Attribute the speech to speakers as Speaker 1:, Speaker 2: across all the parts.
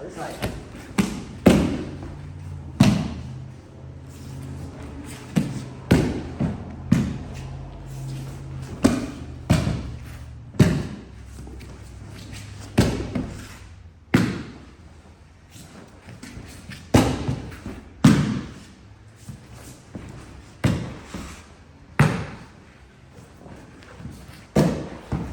Speaker 1: Other side.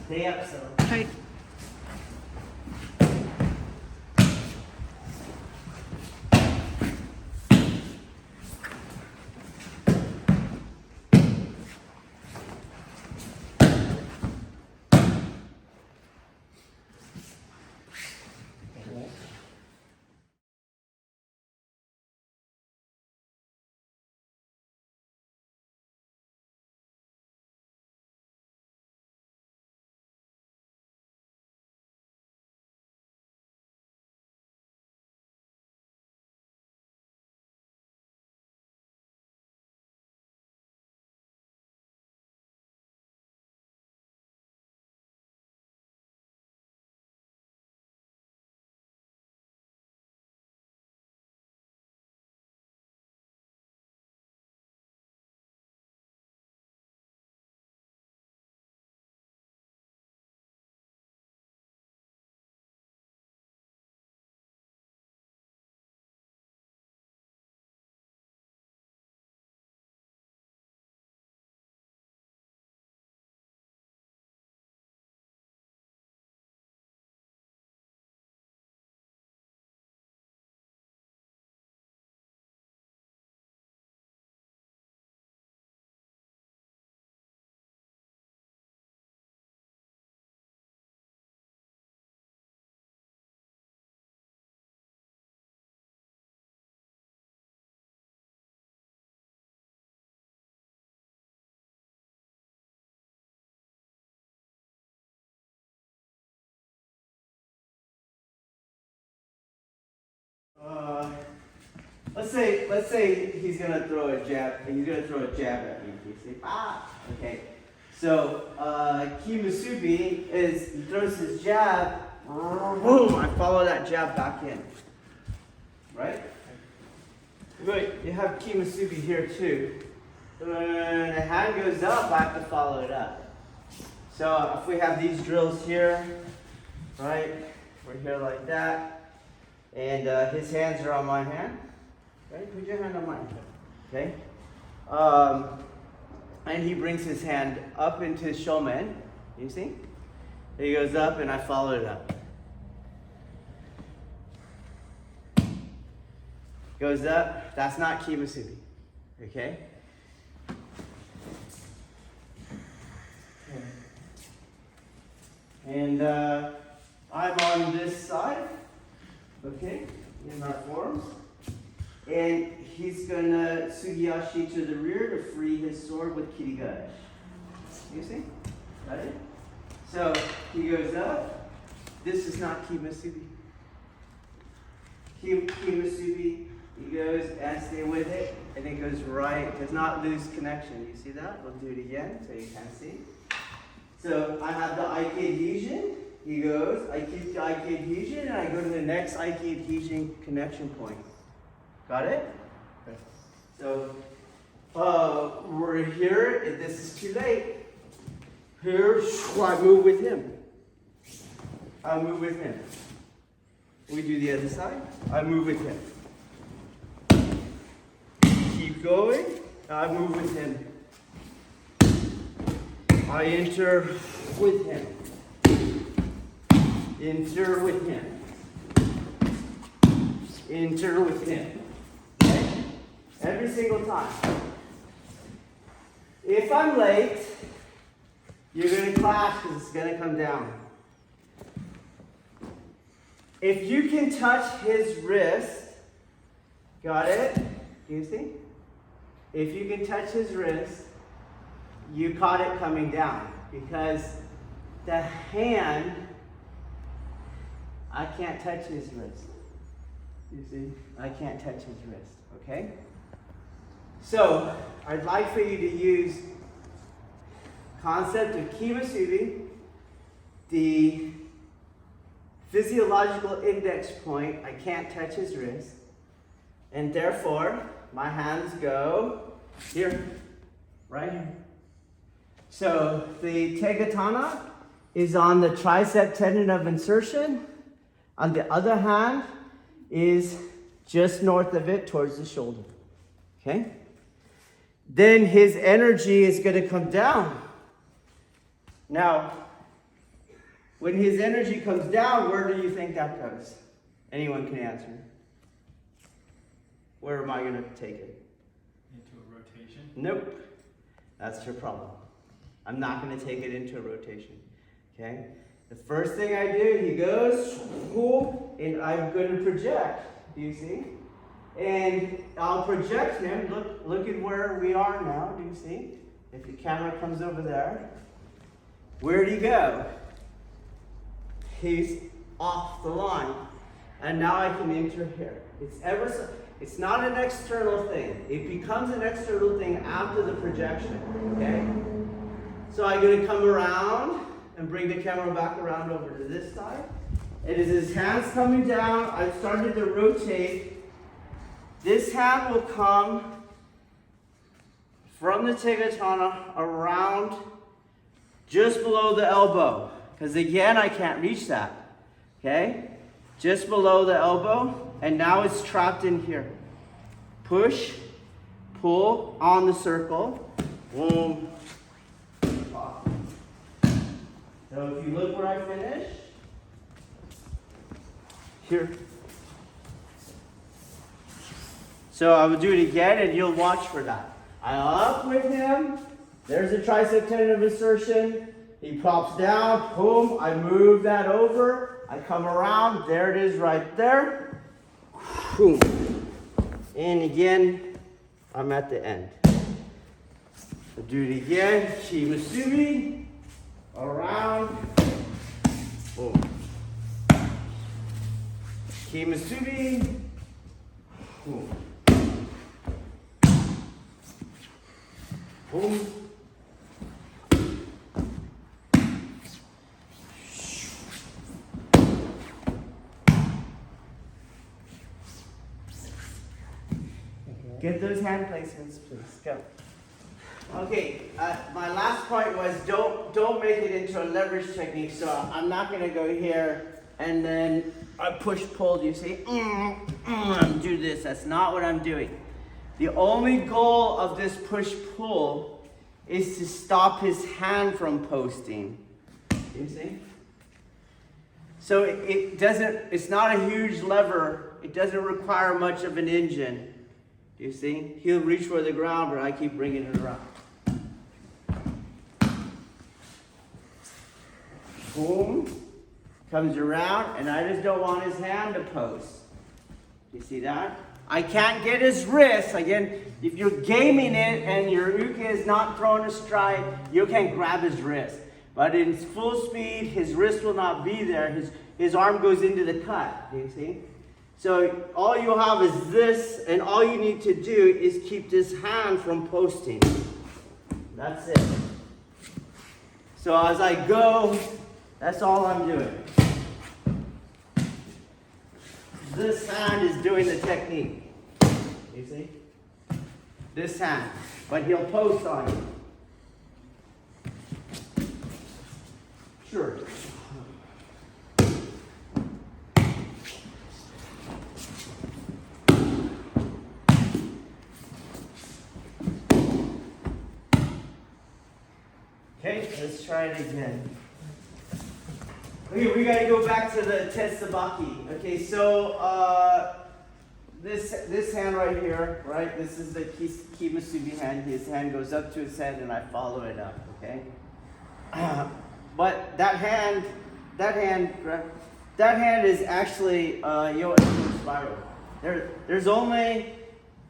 Speaker 1: Stay up, so.
Speaker 2: Tight.
Speaker 1: Let's say he's gonna throw a jab. He's gonna throw a jab at me. You say, ah, okay. So Kimasubi is he throws his jab. Boom! I follow that jab back in. Right? Good. You have Kimasubi here too. When the hand goes up, I have to follow it up. So if we have these drills here, right? We're here like that, and his hands are on my hand. Right? Put your hand on mine. Okay? And he brings his hand up into Shomen. You see? He goes up and I follow it up. Goes up. That's not Kimasubi. Okay? And I'm on this side. Okay? In our forms. And he's gonna Sugiyashi to the rear to free his sword with Kirigashi. You see? Got it? So he goes up. This is not Kimasubi. Kimasubi, he goes and stay with it, and it goes right. Does not lose connection. You see that? We'll do it again so you can see. So I have the Aikido adhesion. He goes, I keep the Aikido adhesion, and I go to the next Aikido adhesion connection point. Got it? Okay. So we're here. This is too late. Here, I move with him. I move with him. We do the other side. I move with him. Keep going. I move with him. I enter with him. Enter with him. Enter with him. Okay? Every single time. If I'm late, you're going to clash because it's going to come down. If you can touch his wrist, got it? You see? If you can touch his wrist, you caught it coming down. Because the hand, I can't touch his wrist. You see? I can't touch his wrist. Okay? So, I'd like for you to use concept of Kimasubi, the physiological index point, I can't touch his wrist. And therefore, my hands go here, right here. So the tegatana is on the tricep tendon of insertion. On the other hand is just north of it towards the shoulder. Okay? Then his energy is going to come down. Now, when his energy comes down, where do you think that goes? Anyone can answer. Where am I going to take it?
Speaker 2: Into a rotation?
Speaker 1: Nope. That's your problem. I'm not going to take it into a rotation. Okay? The first thing I do, he goes, and I'm going to project. Do you see? And I'll project him. Look at where we are now. Do you see? If the camera comes over there. Where'd he go? He's off the line. And now I can enter here. It's not an external thing. It becomes an external thing after the projection. Okay? So I'm going to come around and bring the camera back around over to this side. It is his hands coming down. I've started to rotate. This hand will come from the tegatana around just below the elbow. Because again, I can't reach that. Okay? Just below the elbow. And now it's trapped in here. Push, pull on the circle. Boom. Pop. So if you look where I finished, here. So I will do it again and you'll watch for that. I'm up with him. There's a tricep tendon of insertion. He pops down. Boom. I move that over. I come around. There it is right there. Boom. And again, I'm at the end. I'll do it again. Kimasubi. Around. Boom. Kimasubi. Boom. Boom. Get those hand placements, please. Go. Okay, my last point was don't make it into a leverage technique. So I'm not going to go here and then I push pull. You see, do this. That's not what I'm doing. The only goal of this push pull is to stop his hand from posting. You see? So it's not a huge lever. It doesn't require much of an engine. You see? He'll reach for the ground, but I keep bringing it around. Boom. Comes around, and I just don't want his hand to post. You see that? I can't get his wrist. Again, if you're gaming it and your uke is not throwing a strike, you can grab his wrist. But in full speed, his wrist will not be there. His arm goes into the cut. You see? So all you have is this, and all you need to do is keep this hand from posting. That's it. So as I go, that's all I'm doing. This hand is doing the technique. You see? This hand. But he'll post on you. Sure. Okay, let's try it again. Okay, we gotta go back to the Tetsubaki. Okay, so this hand right here, right? This is the Kimasubi hand. His hand goes up to his head, and I follow it up. Okay, but that hand is actually Yoichi spiral. There's only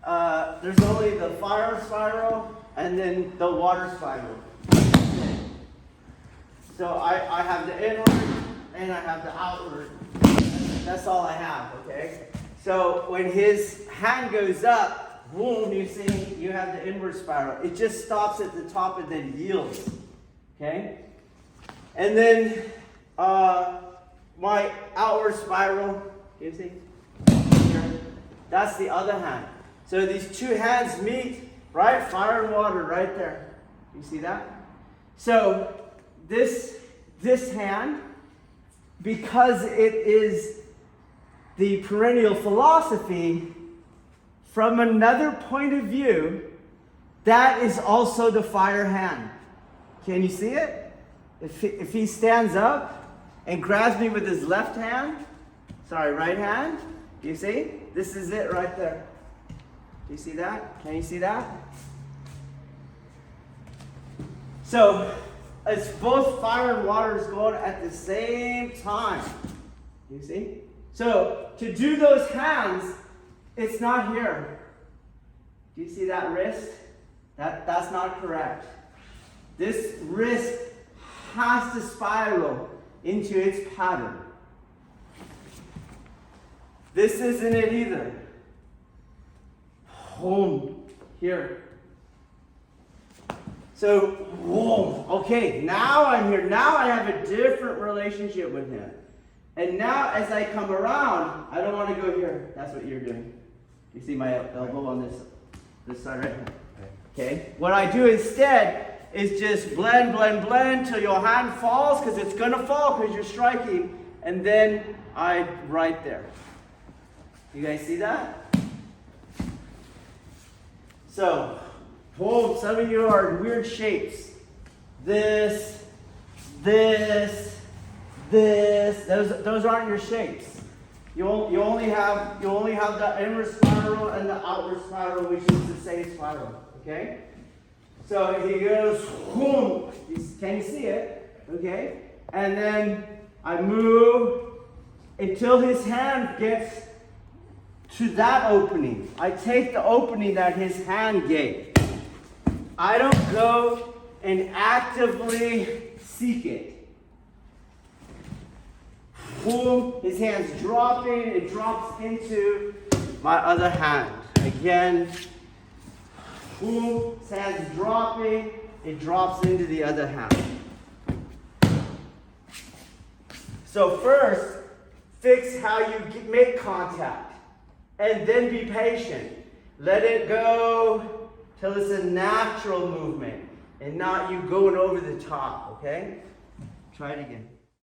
Speaker 1: the fire spiral and then the water spiral. So I have the inward and I have the outward. That's all I have, okay? So when his hand goes up, boom, you see, you have the inward spiral. It just stops at the top and then yields, okay? And then my outward spiral. You see? Here. That's the other hand. So these two hands meet, right? Fire and water right there. You see that? So this hand, because it is the perennial philosophy, from another point of view, that is also the fire hand. Can you see it? If he stands up and grabs me with his left hand, right hand, you see? This is it right there. Do you see that? Can you see that? So, it's both fire and water is going at the same time. You see? So, to do those hands, it's not here. Do you see that wrist? That's not correct. This wrist has to spiral into its pattern. This isn't it either. Home, here. So, whoa, okay, now I'm here. Now I have a different relationship with him. And now as I come around, I don't want to go here. That's what you're doing. You see my elbow on this side right here? Okay? What I do instead is just blend till your hand falls, because it's going to fall because you're striking. And then I right there. You guys see that? So, whoa, some of you are in weird shapes. This, those aren't your shapes. You only have the inward spiral and the outward spiral, which is the same spiral. Okay? So he goes, whoom. Can you see it? Okay? And then I move until his hand gets to that opening. I take the opening that his hand gave. I don't go and actively seek it. Boom, his hand's dropping, it drops into my other hand. Again, boom, his hand's dropping, it drops into the other hand. So first, fix how you make contact. And then be patient. Let it go till it's a natural movement and not you going over the top, okay? Try it again.